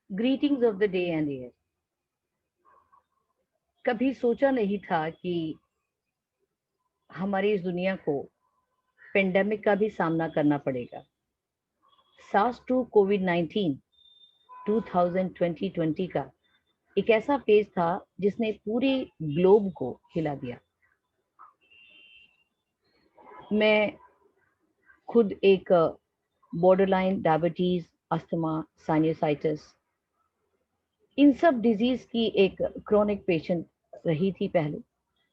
Greetings of the day and year. कभी सोचा नहीं था कि हमारी इस दुनिया को पेंडेमिक का भी सामना करना पड़ेगा। सास टू कोविड 19 2020 का एक ऐसा फेज था जिसने पूरे ग्लोब को हिला दिया। मैं खुद एक बॉर्डरलाइन डायबिटीज, अस्थमा, साइनसाइटिस, इन सब डिजीज की एक क्रोनिक पेशेंट रही थी पहले।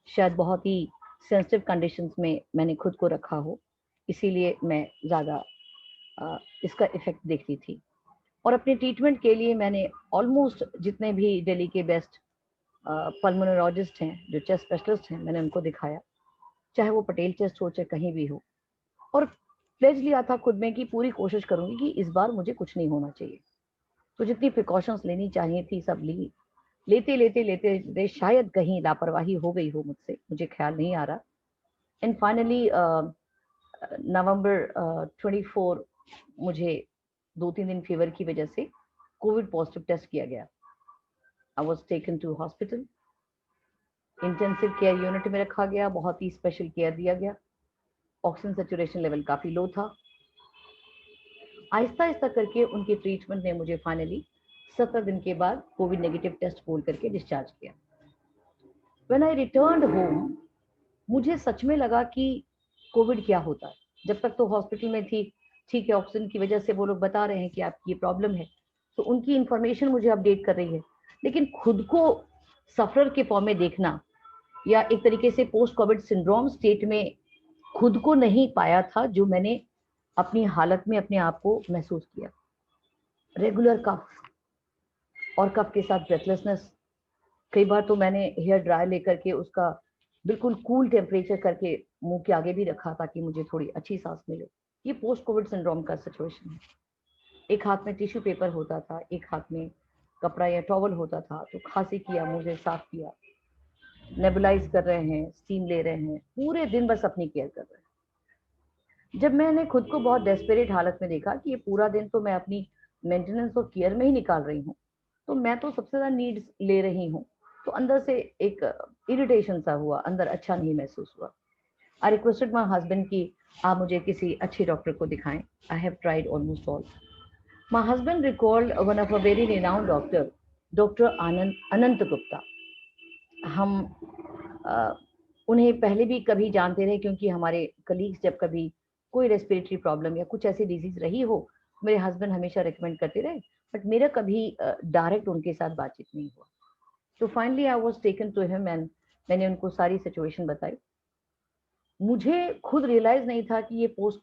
शायद बहुत ही सेंसिटिव कंडीशंस में मैंने खुद को रखा हो, इसीलिए मैं ज़्यादा इसका इफेक्ट देखती थी। और अपने ट्रीटमेंट के लिए मैंने ऑलमोस्ट जितने भी दिल्ली के बेस्ट पल्मोनोलॉजिस्ट हैं, जो चेस्ट स्पेशलिस्ट हैं, मैंने उनको दिखाया, चाहे वो पटेल चेस्ट हो चाहे कहीं भी हो। और प्लेज लिया था खुद में कि पूरी कोशिश करूंगी कि इस बार मुझे कुछ नहीं होना चाहिए। तो जितनी प्रिकॉशंस लेनी चाहिए थी सब ली। लेते लेते लेते लेते शायद कहीं लापरवाही हो गई हो मुझसे, मुझे ख्याल नहीं आ रहा। एंड फाइनली नवंबर 24 मुझे 2-3 दिन फीवर की वजह से कोविड पॉजिटिव टेस्ट किया गया। I was taken to hospital, intensive care unit में रखा गया, बहुत ही स्पेशल केयर दिया गया। ऑक्सीजन सेचुरेशन लेवल काफ़ी लो था। आहिस्ता आहिस्ता करके उनके ट्रीटमेंट ने मुझे फाइनली 17 दिन के बाद कोविड नेगेटिव टेस्ट बोल करके डिस्चार्ज किया। व्हेन आई रिटर्न होम, मुझे सच में लगा कि कोविड क्या होता है। जब तक तो हॉस्पिटल में थी, ठीक है, ऑक्सीजन की वजह से वो लोग बता रहे हैं कि आपकी ये प्रॉब्लम है, तो उनकी इंफॉर्मेशन मुझे अपडेट कर रही है। लेकिन खुद को सफरर के फॉर्म में देखना, या एक तरीके से पोस्ट कोविड सिंड्रोम स्टेट में खुद को नहीं पाया था, जो मैंने अपनी हालत में अपने आप को महसूस किया। रेगुलर कफ, और कफ के साथ ब्रेथलेसनेस। कई बार तो मैंने हेयर ड्राई लेकर के उसका बिल्कुल कूल टेम्परेचर करके मुंह के आगे भी रखा ताकि मुझे थोड़ी अच्छी सांस मिले। ये पोस्ट कोविड सिंड्रोम का सिचुएशन है। एक हाथ में टिश्यू पेपर होता था, एक हाथ में कपड़ा या टॉवल होता था, तो खांसी किया, मुझे साफ किया, नेबुलाइज कर रहे हैं, स्टीम ले रहे हैं, पूरे दिन बस अपनी केयर कर रहे हैं। जब मैंने खुद को बहुत डेस्परेट हालत में देखा कि ये पूरा दिन तो मैं अपनी मेंटेनेंस और केयर में ही निकाल रही हूँ, तो मैं तो सबसे ज्यादा नीड्स ले रही हूँ, तो अंदर से एक इरिटेशन सा हुआ, अंदर अच्छा नहीं महसूस हुआ। आई रिक्वेस्टेड माई हस्बैंड कि आप मुझे किसी अच्छे डॉक्टर को दिखाएं। I have tried almost all. My husband recalled one of a very renowned doctor, doctor Anand Anant Gupta. हम अ, उन्हें पहले भी कभी जानते रहे, क्योंकि हमारे कलीग्स जब कभी कोई रेस्पिरेटरी प्रॉब्लम या कुछ ऐसी डिजीज रही हो, मेरे हस्बैंड हमेशा रिकमेंड करते रहे, बट मेरा कभी डायरेक्ट उनके साथ बातचीत नहीं हुआ। तो finally I was taken to him and मैंने उनको सारी सिचुएशन बताई। मुझे खुद रियलाइज नहीं था कि ये पोस्ट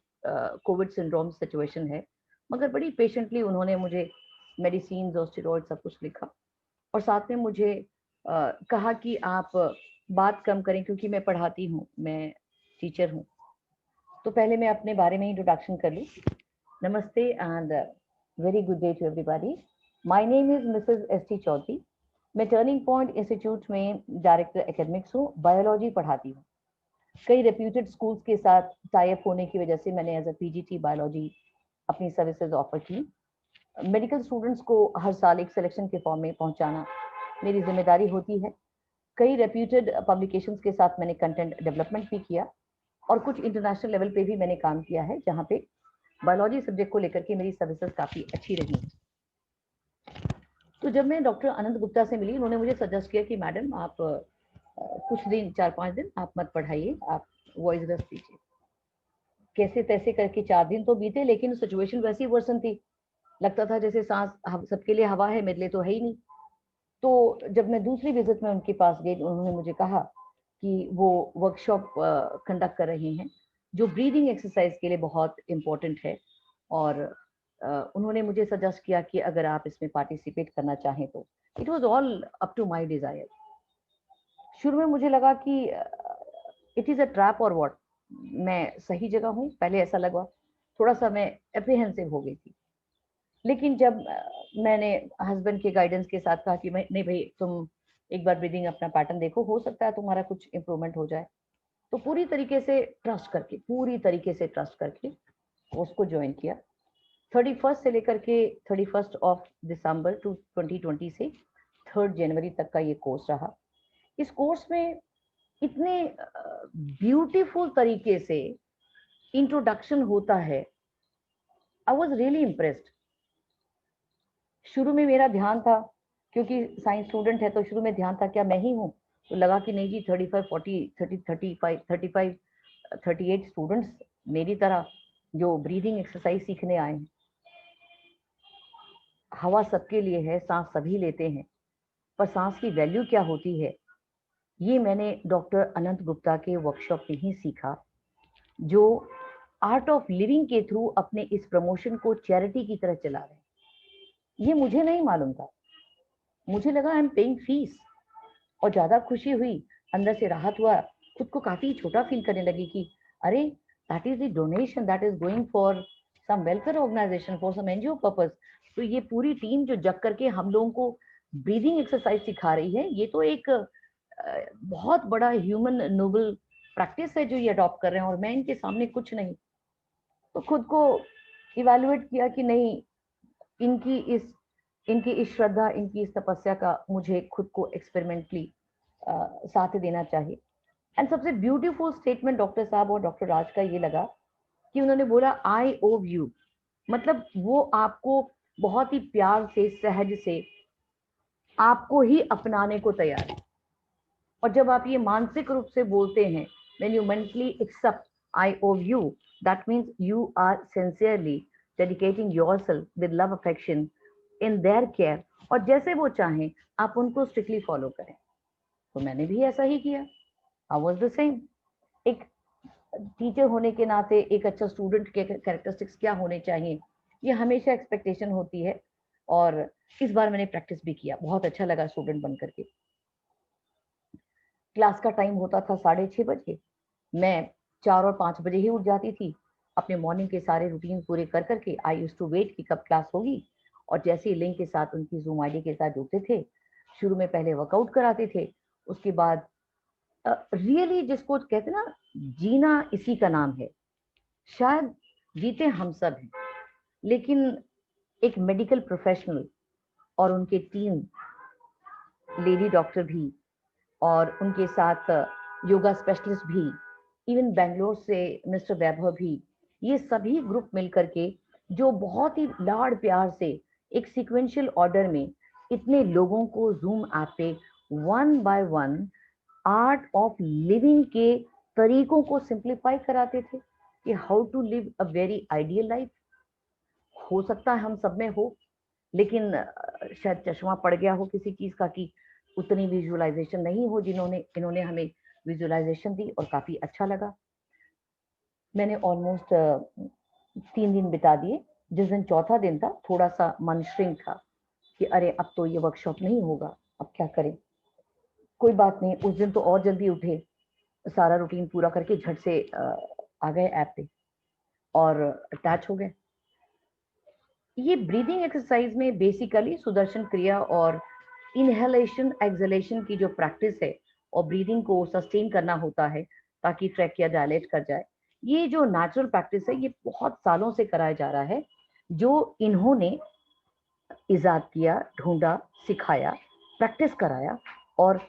कोविड सिंड्रोम सिचुएशन है, मगर बड़ी पेशेंटली उन्होंने मुझे मेडिसिन और स्टेरॉइड सब कुछ लिखा, और साथ में मुझे कहा कि आप बात कम करें, क्योंकि मैं पढ़ाती हूँ, मैं टीचर हूँ। तो पहले मैं अपने बारे में इंट्रोडक्शन कर लूँ। नमस्ते and very good day to everybody. My name is Mrs S T Chaudhary. मैं टर्निंग पॉइंट इंस्टीट्यूट में डायरेक्टर एकेडमिक्स हूँ, बायोलॉजी पढ़ाती हूँ। कई रेप्यूटेड स्कूल्स के साथ टाई अप होने की वजह से मैंने एज अ पीजीटी बायोलॉजी अपनी सर्विसेज ऑफर की। मेडिकल स्टूडेंट्स को हर साल एक सिलेक्शन के फॉर्म में पहुंचाना मेरी जिम्मेदारी होती है। कई रेप्यूटेड पब्लिकेशंस के साथ मैंने कंटेंट डेवलपमेंट भी किया, और कुछ इंटरनेशनल लेवल पे भी मैंने काम किया है, जहाँ पे बायोलॉजी सब्जेक्ट को लेकर के मेरी सर्विसेज काफ़ी अच्छी रही। तो जब मैं डॉक्टर अनंत गुप्ता से मिली, उन्होंने मुझे सजेस्ट किया कि मैडम आप कुछ दिन, 4-5 दिन आप मत पढ़ाइए, आप वॉइस रेस्ट दीजिए। कैसे तैसे करके 4 दिन तो बीते, लेकिन सिचुएशन वैसी वर्सन थी। लगता था जैसे सांस सबके लिए हवा है, मेरे लिए तो है ही नहीं। तो जब मैं दूसरी विजिट में उनके पास गई, उन्होंने मुझे कहा कि वो वर्कशॉप कंडक्ट कर रहे हैं, जो ब्रीदिंग एक्सरसाइज के लिए बहुत इम्पोर्टेंट है। और उन्होंने मुझे सजेस्ट किया कि अगर आप इसमें पार्टिसिपेट करना चाहें तो। It was all up to my desire. शुरू में मुझे लगा कि इट इज़ अ ट्रैप और वॉट, मैं सही जगह हूँ, पहले ऐसा लगा। थोड़ा सा मैं एप्रीहेंसिव हो गई थी। लेकिन जब मैंने हस्बैंड के गाइडेंस के साथ कहा कि मैं नहीं भाई, तुम एक बार ब्रीदिंग अपना पैटर्न देखो, हो सकता है तुम्हारा कुछ इम्प्रूवमेंट हो जाए, तो पूरी तरीके से ट्रस्ट करके उसको ज्वाइन किया। 31 से लेकर के 31 ऑफ दिसंबर टू 2020 से 3 जनवरी तक का ये कोर्स रहा। इस कोर्स में इतने ब्यूटीफुल तरीके से इंट्रोडक्शन होता है। I was really impressed. शुरू में मेरा ध्यान था, क्योंकि साइंस स्टूडेंट है तो शुरू में ध्यान था क्या मैं ही हूँ, तो लगा कि नहीं जी 35 40 30 35 35 38 स्टूडेंट्स मेरी तरह जो ब्रीदिंग एक्सरसाइज सीखने आए हैं। हवा सबके लिए है, सांस सभी लेते हैं, पर सांस की वैल्यू क्या होती है ये मैंने डॉक्टर अनंत गुप्ता के वर्कशॉप में ही सीखा, जो आर्ट ऑफ लिविंग के थ्रू अपने इस प्रमोशन को चैरिटी की तरह चला रहे हैं। ये मुझे नहीं मालूम था, मुझे लगा आई एम पेइंग फीस, और ज्यादा खुशी हुई, अंदर से राहत हुआ, खुद को काफी छोटा फील करने लगी कि अरे that is the donation that is going for some welfare organisation, for some NGO purpose. तो ये पूरी टीम जो जग करके हम लोगों को ब्रीदिंग एक्सरसाइज सिखा रही है, ये तो एक बहुत बड़ा ह्यूमन नोबल प्रैक्टिस है जो ये अडॉप्ट कर रहे हैं, और मैं इनके सामने कुछ नहीं। तो खुद को इवैल्यूएट किया कि नहीं, इनकी इस श्रद्धा, इनकी इस तपस्या का मुझे खुद को एक्सपेरिमेंटली साथ देना चाहिए। एंड सबसे ब्यूटीफुल स्टेटमेंट डॉक्टर साहब और डॉक्टर राज का ये लगा कि उन्होंने बोला आई ओव यू, मतलब वो आपको बहुत ही प्यार से, सहज से आपको ही अपनाने को तैयार है। और जब आप ये मानसिक रूप से बोलते हैं, when you mentally accept I owe you, that means you are sincerely dedicating yourself with love affection in their care, और जैसे वो चाहें आप उनको स्ट्रिक्टली फॉलो करें। तो मैंने भी ऐसा ही किया। I was the same. एक टीचर होने के नाते एक अच्छा स्टूडेंट के कैरेक्टरिस्टिक्स क्या होने चाहिए, ये हमेशा एक्सपेक्टेशन होती है, और इस बार मैंने प्रैक्टिस भी किया, बहुत अच्छा लगा स्टूडेंट बन करके। क्लास का टाइम होता था 6:30 बजे, मैं 4 और 5 बजे ही उठ जाती थी, अपने मॉर्निंग के सारे रूटीन पूरे कर करके। आई यूज टू वेट कि कब क्लास होगी, और जैसे ही लिंक के साथ, उनकी जूम आईडी के साथ जुड़ते थे, शुरू में पहले वर्कआउट कराते थे, उसके बाद रियली जिसको कहते ना, जीना इसी का नाम है। शायद जीते हम सब हैं, लेकिन एक मेडिकल प्रोफेशनल और उनके टीम, लेडी डॉक्टर भी, और उनके साथ योगा स्पेशलिस्ट भी, इवन बेंगलोर से मिस्टर वैभव भी, ये सभी ग्रुप मिलकर के जो बहुत ही लाड़ प्यार से एक सीक्वेंशियल ऑर्डर में इतने लोगों को जूम ऐप पे one by one art of living के तरीकों को सिंप्लीफाई कराते थे कि how to live a very ideal life. हो सकता है हम सब में हो, लेकिन शायद चश्मा पड़ गया हो किसी चीज का कि उतनी विजुअलाइजेशन नहीं हो, इन्होंने हमें विजुअलाइजेशन दी और काफी अच्छा लगा। मैंने ऑलमोस्ट 3 दिन बिता दिए। जिस दिन चौथा दिन था, थोड़ा सा मन श्रिंक था कि अरे अब तो ये वर्कशॉप नहीं होगा, अब क्या करें। कोई बात नहीं, उस दिन तो और जल्दी उठे, सारा रूटीन पूरा करके झट से आ गए ऐप पे और अटैच हो गए। ये ब्रीदिंग एक्सरसाइज में बेसिकली सुदर्शन क्रिया और इनहेलेशन एक्सहेलेशन की जो प्रैक्टिस है, और ब्रीदिंग को सस्टेन करना होता है ताकि ट्रैकिया डायलेट कर जाए। ये जो नेचुरल प्रैक्टिस है, ये बहुत सालों से कराया जा रहा है, जो इन्होंने इजाद किया, ढूंढा, सिखाया, प्रैक्टिस कराया, और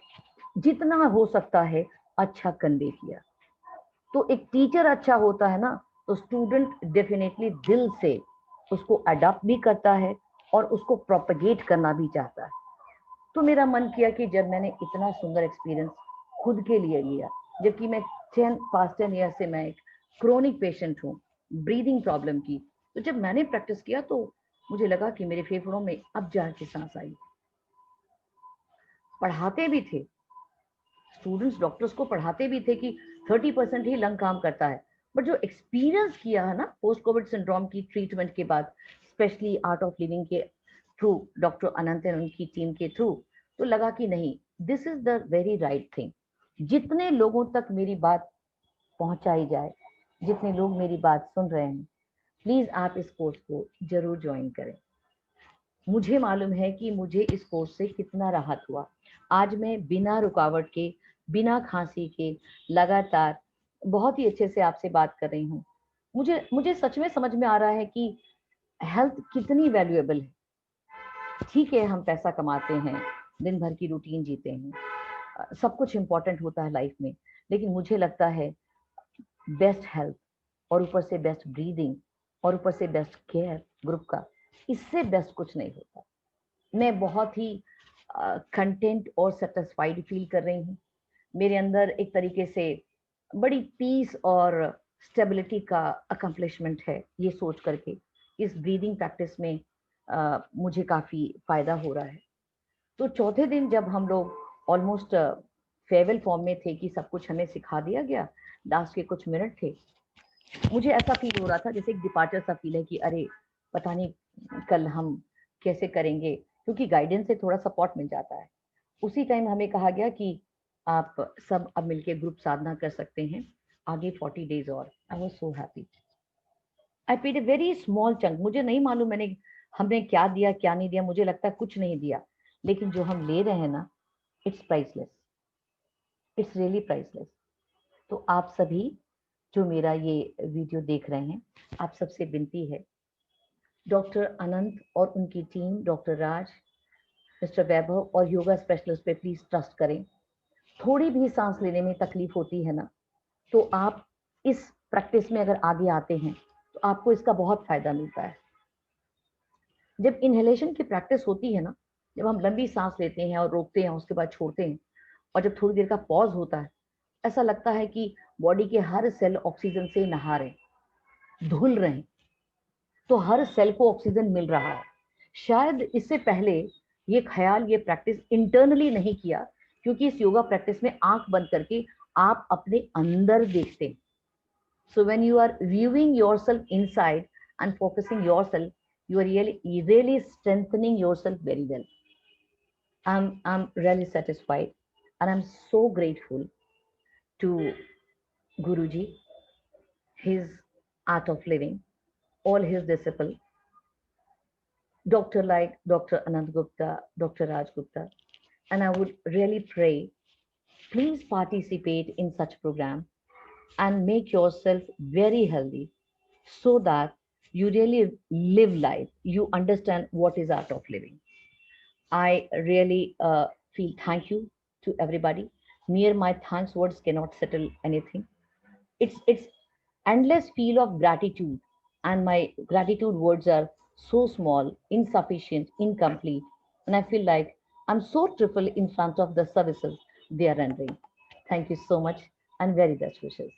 जितना हो सकता है अच्छा कन्वे किया। तो एक टीचर अच्छा होता है ना, तो स्टूडेंट डेफिनेटली दिल से उसको अडॉप्ट भी करता है और उसको प्रोपेगेट करना भी चाहता है। तो मेरा मन किया कि जब मैंने इतना सुंदर एक्सपीरियंस खुद के लिए लिया, जबकि मैं 10 ईयर से मैं एक क्रोनिक पेशेंट हूँ ब्रीदिंग प्रॉब्लम की, तो जब मैंने प्रैक्टिस किया तो मुझे लगा कि मेरे फेफड़ों में अब जाके सांस आई। पढ़ाते भी थे स्टूडेंट्स, डॉक्टर्स को पढ़ाते भी थे कि 30% ही लंग काम करता है, बट जो एक्सपीरियंस किया है ना पोस्ट कोविड सिंड्रोम की ट्रीटमेंट के बाद, स्पेशली आर्ट ऑफ लिविंग के थ्रू, डॉक्टर अनंत और उनकी टीम के थ्रू, तो लगा कि नहीं, this is the very right thing. जितने लोगों तक मेरी बात पहुंचाई जाए, जितने लोग मेरी बात सुन रहे हैं, प्लीज आप इस कोर्स को जरूर ज्वाइन करें। मुझे मालूम है कि मुझे इस कोर्स से कितना राहत हुआ। आज मैं बिना रुकावट के, बिना खांसी के, लगातार बहुत ही अच्छे से आपसे बात कर रही हूँ। मुझे मुझे सच में समझ में आ रहा है कि हेल्थ कितनी वैल्यूएबल है। ठीक है, हम पैसा कमाते हैं, दिन भर की रूटीन जीते हैं, सब कुछ इंपॉर्टेंट होता है लाइफ में, लेकिन मुझे लगता है बेस्ट हेल्थ और ऊपर से बेस्ट ब्रीदिंग और ऊपर से बेस्ट केयर ग्रुप का, इससे बेस्ट कुछ नहीं होता। मैं बहुत ही कंटेंट और सेटिस्फाइड फील कर रही हूँ। मेरे अंदर एक तरीके से बड़ी पीस और स्टेबिलिटी का अकम्पलिशमेंट है, ये सोच करके इस ब्रीदिंग प्रैक्टिस में मुझे काफ़ी फायदा हो रहा है। तो चौथे दिन जब हम लोग ऑलमोस्ट फेयरवेल फॉर्म में थे कि सब कुछ हमें सिखा दिया गया, लास्ट के कुछ मिनट थे, मुझे ऐसा फील हो रहा था जैसे एक डिपार्चर सा फील है कि अरे पता नहीं कल हम कैसे करेंगे, क्योंकि गाइडेंस से थोड़ा सपोर्ट मिल जाता है। उसी टाइम हमें कहा गया कि आप सब अब मिलके ग्रुप साधना कर सकते हैं आगे 40 डेज और। I was so happy. I paid a very small chunk, मुझे नहीं मालूम हमने क्या दिया क्या नहीं दिया, मुझे लगता है कुछ नहीं दिया, लेकिन जो हम ले रहे हैं ना, it's priceless, it's really priceless. तो आप सभी जो मेरा ये वीडियो देख रहे हैं, आप सबसे विनती है, डॉक्टर अनंत और उनकी टीम, डॉक्टर राज, मिस्टर वैभव और योगा स्पेशलिस्ट पे प्लीज ट्रस्ट करें। थोड़ी भी सांस लेने में तकलीफ होती है ना, तो आप इस प्रैक्टिस में अगर आगे आते हैं तो आपको इसका बहुत फायदा मिलता है। जब इनहेलेशन की प्रैक्टिस होती है ना, जब हम लंबी सांस लेते हैं और रोकते हैं, उसके बाद छोड़ते हैं, और जब थोड़ी देर का पॉज होता है, ऐसा लगता है कि बॉडी के हर सेल ऑक्सीजन से नहा रहे, धुल रहे, तो हर सेल को ऑक्सीजन मिल रहा है। शायद इससे पहले ये ख्याल, ये प्रैक्टिस इंटरनली नहीं किया, क्योंकि इस योगा प्रैक्टिस में आंख बंद करके आप अपने अंदर देखते हैं। So when you are viewing yourself inside and focusing yourself, you are really strengthening yourself very well. I'm really satisfied, and I'm so grateful to Guruji, his art of living, all his disciples, Dr. like Dr. Anand Gupta, Dr. Raj Gupta, and I would really pray, please participate in such program and make yourself very healthy, so that you really live life, you understand what is art of living. I really feel thank you to everybody. Mere my thanks words cannot settle anything. It's endless feel of gratitude, and my gratitude words are so small, insufficient, incomplete, and I feel like I'm so triple in front of the services they are rendering. Thank you so much, and very best wishes.